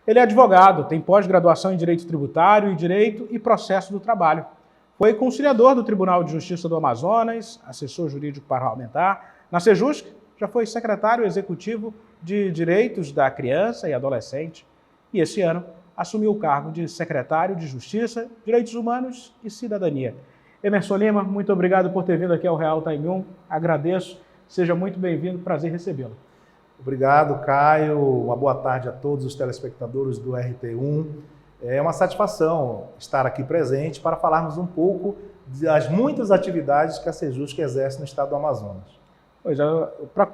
Ele é advogado, tem pós-graduação em Direito Tributário e Direito e Processo do Trabalho. Foi conciliador do Tribunal de Justiça do Amazonas, assessor jurídico parlamentar. Na Sejusc, já foi secretário executivo de Direitos da Criança e Adolescente. E esse ano assumiu o cargo de secretário de Justiça, Direitos Humanos e Cidadania. Emerson Lima, muito obrigado por ter vindo aqui ao Real Time 1. Agradeço. Seja muito bem-vindo. Prazer recebê-lo. Obrigado, Caio. Uma boa tarde a todos os telespectadores do RT1. É uma satisfação estar aqui presente para falarmos um pouco das muitas atividades que a Sejusc exerce no estado do Amazonas. Pois é,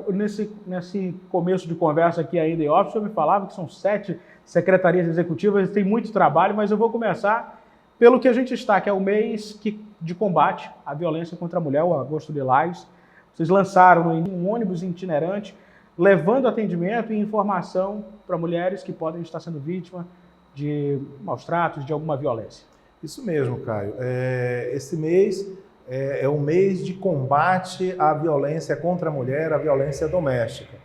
nesse começo de conversa aqui ainda em off, o senhor me falava que são 7 secretarias executivas, tem muito trabalho, mas eu vou começar pelo que a gente está, que é o mês de combate à violência contra a mulher, o Agosto Lilás. Vocês lançaram um ônibus itinerante, levando atendimento e informação para mulheres que podem estar sendo vítimas de maus tratos, de alguma violência. Isso mesmo, Caio. Esse mês é um mês de combate à violência contra a mulher, à violência doméstica.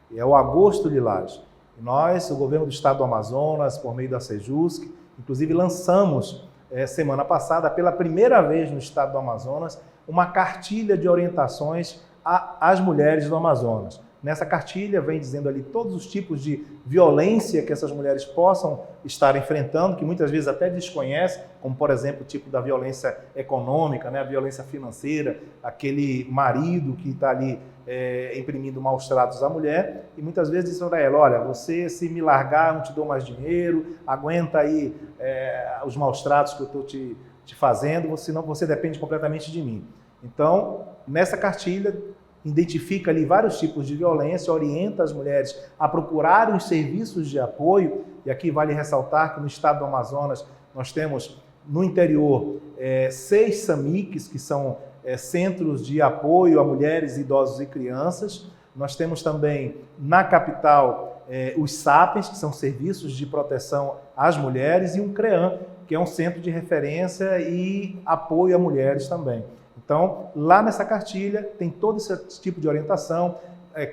E é o Agosto Lilás. Nós, o governo do estado do Amazonas, por meio da Sejusc, inclusive lançamos semana passada, pela primeira vez no estado do Amazonas, uma cartilha de orientações às mulheres do Amazonas. Nessa cartilha vem dizendo ali todos os tipos de violência que essas mulheres possam estar enfrentando, que muitas vezes até desconhecem, como por exemplo o tipo da violência econômica, né? A violência financeira, aquele marido que está ali imprimindo maus tratos à mulher, e muitas vezes diz para ela, olha, você se me largar, não te dou mais dinheiro, aguenta aí os maus tratos que eu estou te fazendo, senão você depende completamente de mim. Então, nessa cartilha, identifica ali vários tipos de violência, orienta as mulheres a procurarem os serviços de apoio, e aqui vale ressaltar que no estado do Amazonas nós temos no interior 6 SAMICs, que são centros de apoio a mulheres, idosos e crianças. Nós temos também na capital os SAPES, que são serviços de proteção às mulheres, e um CREAM, que é um centro de referência e apoio a mulheres também. Então, lá nessa cartilha tem todo esse tipo de orientação,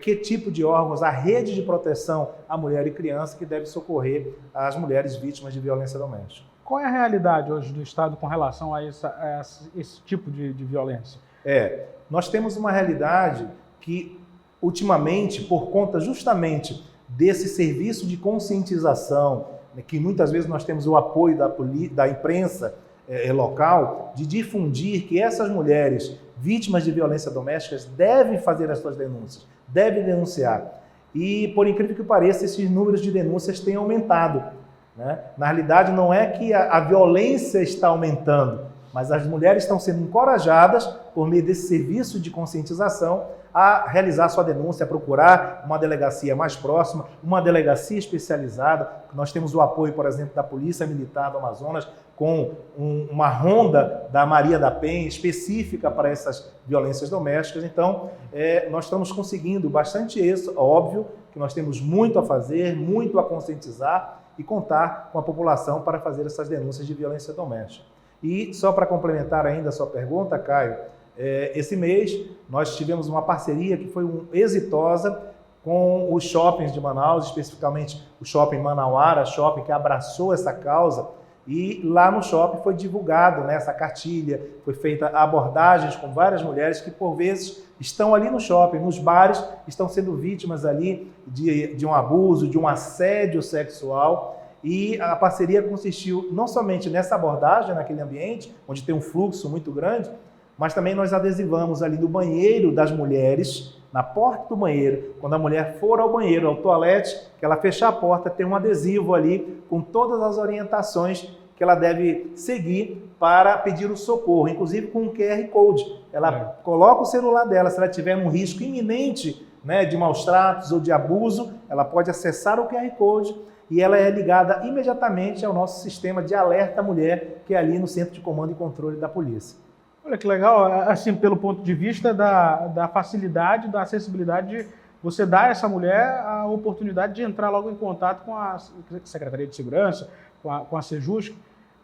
que tipo de órgãos, a rede de proteção à mulher e criança que deve socorrer as mulheres vítimas de violência doméstica. Qual é a realidade hoje do Estado com relação a esse tipo de violência? Nós temos uma realidade que, ultimamente, por conta justamente desse serviço de conscientização, que muitas vezes nós temos o apoio da imprensa local, de difundir que essas mulheres vítimas de violência doméstica devem fazer as suas denúncias, devem denunciar. E, por incrível que pareça, esses números de denúncias têm aumentado, né? Na realidade, não é que a violência está aumentando, mas as mulheres estão sendo encorajadas, por meio desse serviço de conscientização, a realizar sua denúncia, a procurar uma delegacia mais próxima, uma delegacia especializada. Nós temos o apoio, por exemplo, da Polícia Militar do Amazonas, com uma ronda da Maria da Penha específica para essas violências domésticas. Então, nós estamos conseguindo bastante isso. Óbvio que nós temos muito a fazer, muito a conscientizar e contar com a população para fazer essas denúncias de violência doméstica. E só para complementar ainda a sua pergunta, Caio, esse mês nós tivemos uma parceria que foi exitosa com os shoppings de Manaus, especificamente o Shopping Manauara, shopping que abraçou essa causa, e lá no shopping foi divulgado, essa cartilha, foi feita abordagens com várias mulheres que por vezes estão ali no shopping, nos bares, estão sendo vítimas ali de um abuso, de um assédio sexual. E a parceria consistiu não somente nessa abordagem, naquele ambiente, onde tem um fluxo muito grande, mas também nós adesivamos ali no banheiro das mulheres, na porta do banheiro, quando a mulher for ao banheiro, ao toalete, que ela fechar a porta, tem um adesivo ali com todas as orientações que ela deve seguir para pedir o socorro, inclusive com um QR Code. Ela coloca o celular dela, se ela tiver um risco iminente, de maus tratos ou de abuso, ela pode acessar o QR Code e ela é ligada imediatamente ao nosso sistema de alerta mulher, que é ali no Centro de Comando e Controle da Polícia. Olha que legal, assim, pelo ponto de vista da facilidade, da acessibilidade de você dar a essa mulher a oportunidade de entrar logo em contato com a Secretaria de Segurança, com a Sejusc.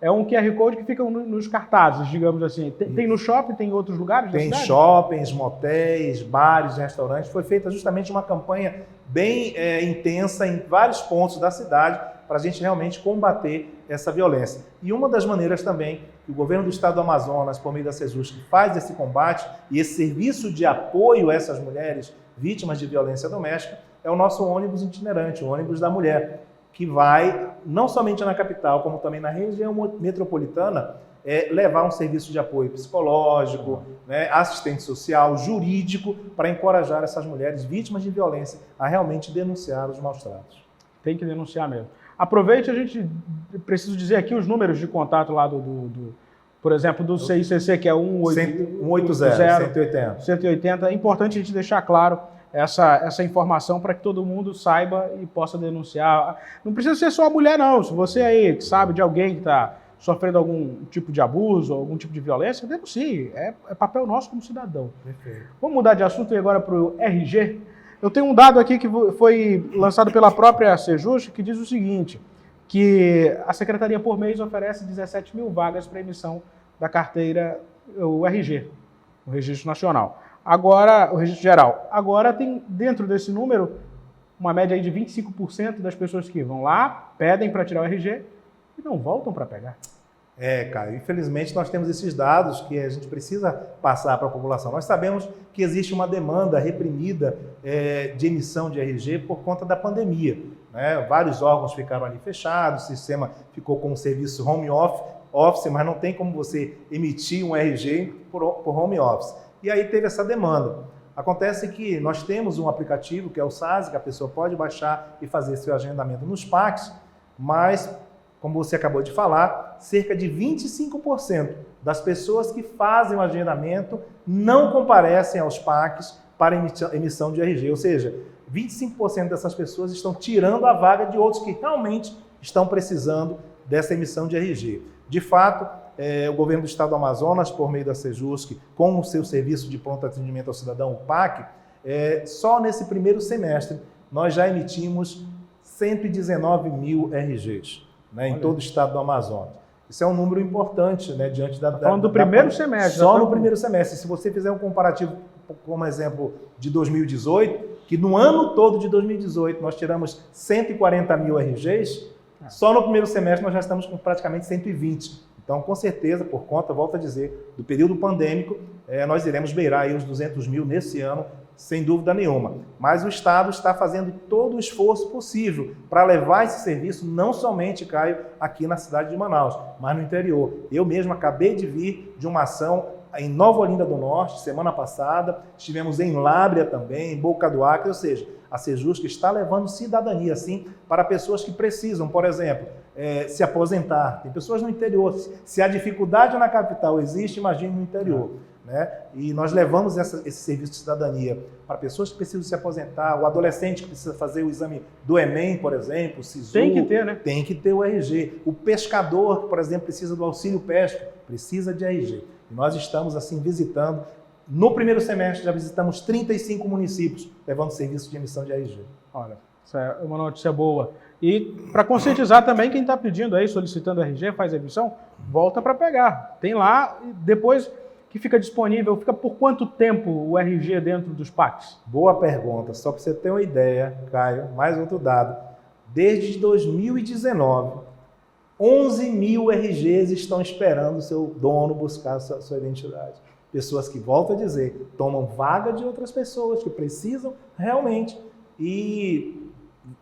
É um QR Code que fica nos cartazes, digamos assim. Tem no shopping, tem em outros lugares da cidade? Tem shoppings, motéis, bares, restaurantes. Foi feita justamente uma campanha bem intensa em vários pontos da cidade, para a gente realmente combater essa violência. E uma das maneiras também que o governo do estado do Amazonas, por meio da Sejusc, faz esse combate e esse serviço de apoio a essas mulheres vítimas de violência doméstica é o nosso ônibus itinerante, o ônibus da mulher, que vai não somente na capital, como também na região metropolitana, levar um serviço de apoio psicológico, né, assistente social, jurídico, para encorajar essas mulheres vítimas de violência a realmente denunciar os maus-tratos. Tem que denunciar mesmo. Aproveite, a gente preciso dizer aqui os números de contato lá por exemplo, do CICC, que é 180, 180. É importante a gente deixar claro essa informação para que todo mundo saiba e possa denunciar. Não precisa ser só a mulher, não. Se você aí que sabe de alguém que está sofrendo algum tipo de abuso, algum tipo de violência, denuncie. É papel nosso como cidadão. Perfeito. Vamos mudar de assunto e agora para o RG. Eu tenho um dado aqui que foi lançado pela própria Sejusc, que diz o seguinte, que a Secretaria por mês oferece 17 mil vagas para emissão da carteira, o RG, o Registro Nacional. Agora, o Registro Geral. Agora tem dentro desse número uma média aí de 25% das pessoas que vão lá, pedem para tirar o RG e não voltam para pegar. Caio, infelizmente nós temos esses dados que a gente precisa passar para a população. Nós sabemos que existe uma demanda reprimida de emissão de RG por conta da pandemia, né? Vários órgãos ficaram ali fechados, o sistema ficou como serviço home office, mas não tem como você emitir um RG por home office. E aí teve essa demanda. Acontece que nós temos um aplicativo, que é o SAS, que a pessoa pode baixar e fazer seu agendamento nos PACs, mas, como você acabou de falar, cerca de 25% das pessoas que fazem o agendamento não comparecem aos PACs para emissão de RG, ou seja, 25% dessas pessoas estão tirando a vaga de outros que realmente estão precisando dessa emissão de RG. De fato, o governo do estado do Amazonas, por meio da Sejusc, com o seu serviço de pronto atendimento ao cidadão, o PAC, só nesse primeiro semestre nós já emitimos 119 mil RGs, né, em todo o estado do Amazonas. Isso é um número importante, né, diante da... Falando do primeiro semestre. Só no primeiro semestre. Se você fizer um comparativo, como exemplo, de 2018, que no ano todo de 2018 nós tiramos 140 mil RGs, só no primeiro semestre nós já estamos com praticamente 120. Então, com certeza, por conta, volto a dizer, do período pandêmico, nós iremos beirar aí os 200 mil nesse ano, sem dúvida nenhuma. Mas o Estado está fazendo todo o esforço possível para levar esse serviço, não somente, Caio, aqui na cidade de Manaus, mas no interior. Eu mesmo acabei de vir de uma ação em Nova Olinda do Norte, semana passada, estivemos em Lábrea também, em Boca do Acre, ou seja, a Sejusc está levando cidadania, sim, para pessoas que precisam, por exemplo, se aposentar. Tem pessoas no interior. Se a dificuldade na capital existe, imagine no interior. Né? E nós levamos esse serviço de cidadania para pessoas que precisam se aposentar, o adolescente que precisa fazer o exame do Enem, por exemplo, o SISU. Tem que ter, né? Tem que ter o RG. O pescador, que, por exemplo, precisa do auxílio pesca, precisa de RG. E nós estamos, assim, visitando. No primeiro semestre, já visitamos 35 municípios, levando serviço de emissão de RG. Olha, isso é uma notícia boa. E para conscientizar também quem está pedindo aí, solicitando RG, faz a emissão, volta para pegar. Tem lá, e depois que fica disponível, fica por quanto tempo o RG dentro dos PACs? Boa pergunta. Só para você ter uma ideia, Caio, mais outro dado. Desde 2019, 11 mil RGs estão esperando o seu dono buscar a sua identidade. Pessoas que, volto a dizer, tomam vaga de outras pessoas que precisam realmente e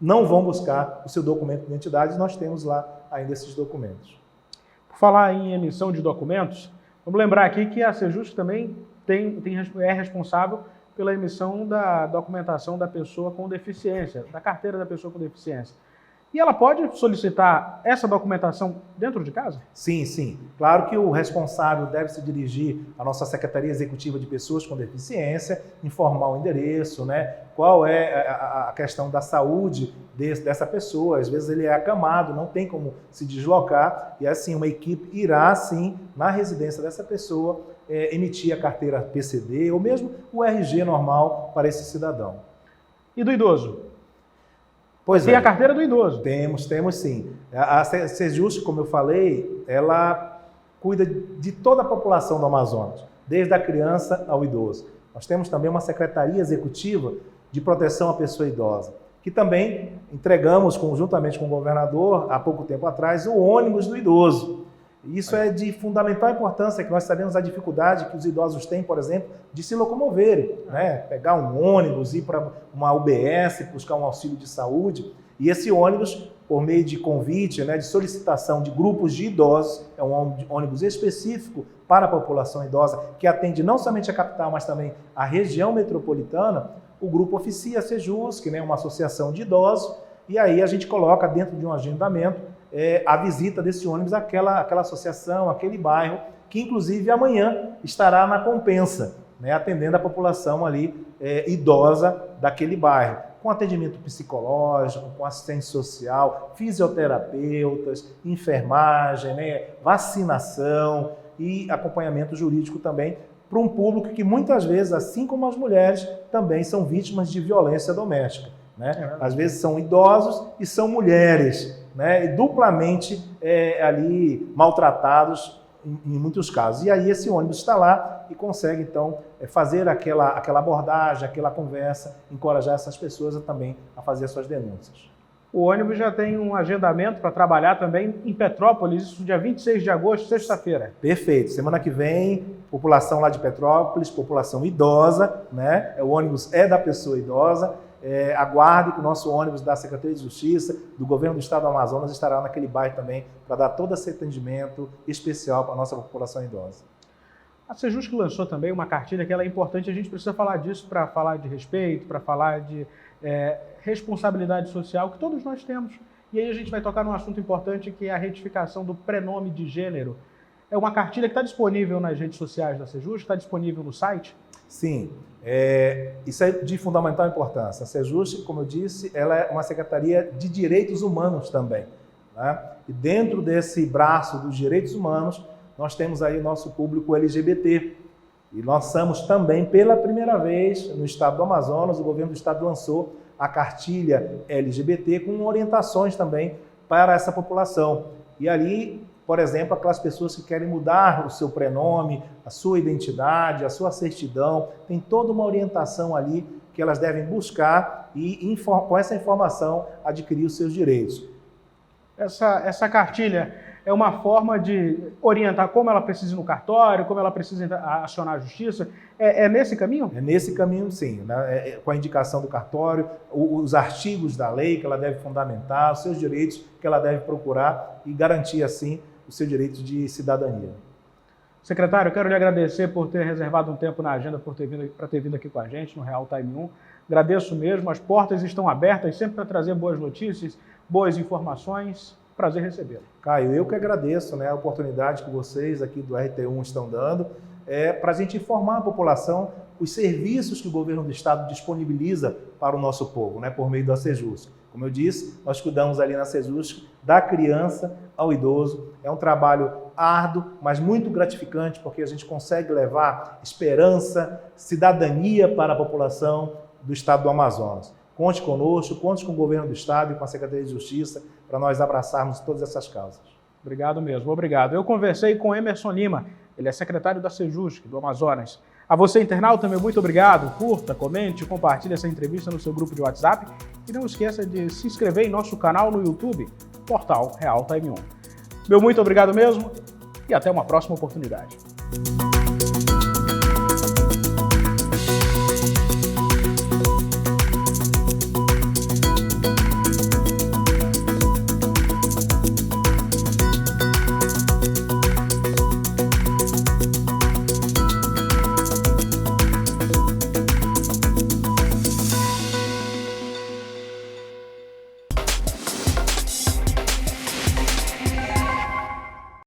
não vão buscar o seu documento de identidade. Nós temos lá ainda esses documentos. Por falar em emissão de documentos, vamos lembrar aqui que a Sejusc também é responsável pela emissão da documentação da pessoa com deficiência, da carteira da pessoa com deficiência. E ela pode solicitar essa documentação dentro de casa? Sim, sim. Claro que o responsável deve se dirigir à nossa Secretaria Executiva de Pessoas com Deficiência, informar o endereço, né? Qual é a questão da saúde dessa pessoa. Às vezes ele é acamado, não tem como se deslocar, e assim uma equipe irá, sim, na residência dessa pessoa, emitir a carteira PCD ou mesmo o RG normal para esse cidadão. E do idoso? Pois Tem a carteira do idoso. Temos sim. A Sejusc, como eu falei, ela cuida de toda a população do Amazonas, desde a criança ao idoso. Nós temos também uma Secretaria Executiva de Proteção à Pessoa Idosa. que também entregamos conjuntamente com o governador, há pouco tempo atrás, o ônibus do idoso. Isso é de fundamental importância, que nós sabemos a dificuldade que os idosos têm, por exemplo, de se locomoverem, né? Pegar um ônibus, ir para uma UBS, buscar um auxílio de saúde. E esse ônibus, por meio de convite, né, de solicitação de grupos de idosos, é um ônibus específico para a população idosa, que atende não somente a capital, mas também a região metropolitana. O grupo oficia a Sejusc, que é uma associação de idosos, e aí a gente coloca dentro de um agendamento a visita desse ônibus àquela associação, àquele bairro, que inclusive amanhã estará na Compensa, né, atendendo a população ali idosa daquele bairro, com atendimento psicológico, com assistente social, fisioterapeutas, enfermagem, né, vacinação e acompanhamento jurídico também, para um público que muitas vezes, assim como as mulheres, também são vítimas de violência doméstica, né? Às vezes são idosos e são mulheres, né? E duplamente ali maltratados em muitos casos. E aí esse ônibus está lá e consegue, então, fazer aquela abordagem, aquela conversa, encorajar essas pessoas também a fazer as suas denúncias. O ônibus já tem um agendamento para trabalhar também em Petrópolis, isso dia 26 de agosto, sexta-feira. Perfeito. Semana que vem, população lá de Petrópolis, população idosa, né? O ônibus é da pessoa idosa. Aguarde que o nosso ônibus da Secretaria de Justiça, do Governo do Estado do Amazonas, estará naquele bairro também para dar todo esse atendimento especial para a nossa população idosa. A Sejusc lançou também uma cartilha que ela é importante, a gente precisa falar disso para falar de respeito, para falar de responsabilidade social que todos nós temos. E aí a gente vai tocar num assunto importante que é a retificação do prenome de gênero. É uma cartilha que está disponível nas redes sociais da Sejusc, está disponível no site? Sim, isso é de fundamental importância. A Sejusc, como eu disse, ela é uma secretaria de direitos humanos também, né? E dentro desse braço dos direitos humanos, nós temos aí o nosso público LGBT. E lançamos também, pela primeira vez, no estado do Amazonas, o governo do estado lançou a cartilha LGBT com orientações também para essa população. E ali, por exemplo, aquelas pessoas que querem mudar o seu prenome, a sua identidade, a sua certidão, tem toda uma orientação ali que elas devem buscar e, com essa informação, adquirir os seus direitos. Essa cartilha é uma forma de orientar como ela precisa ir no cartório, como ela precisa acionar a justiça. É nesse caminho? É nesse caminho, sim. Né? Com a indicação do cartório, os artigos da lei que ela deve fundamentar, os seus direitos que ela deve procurar e garantir, assim, o seu direito de cidadania. Secretário, eu quero lhe agradecer por ter reservado um tempo na agenda para ter vindo aqui com a gente no Real Time 1. Agradeço mesmo, as portas estão abertas sempre para trazer boas notícias, boas informações. Prazer recebê-lo. Caio, eu que agradeço, né, a oportunidade que vocês aqui do RT1 estão dando para a gente informar a população os serviços que o governo do estado disponibiliza para o nosso povo, né, por meio da Sejusc. Como eu disse, nós cuidamos ali na Sejusc da criança ao idoso. É um trabalho árduo, mas muito gratificante, porque a gente consegue levar esperança, cidadania para a população do estado do Amazonas. Conte conosco, conte com o governo do estado e com a Secretaria de Justiça para nós abraçarmos todas essas causas. Obrigado mesmo, obrigado. Eu conversei com Emerson Lima, ele é secretário da Sejusc, do Amazonas. A você, internauta, meu muito obrigado. Curta, comente, compartilhe essa entrevista no seu grupo de WhatsApp e não esqueça de se inscrever em nosso canal no YouTube, Portal Real Time 1. Meu muito obrigado mesmo e até uma próxima oportunidade.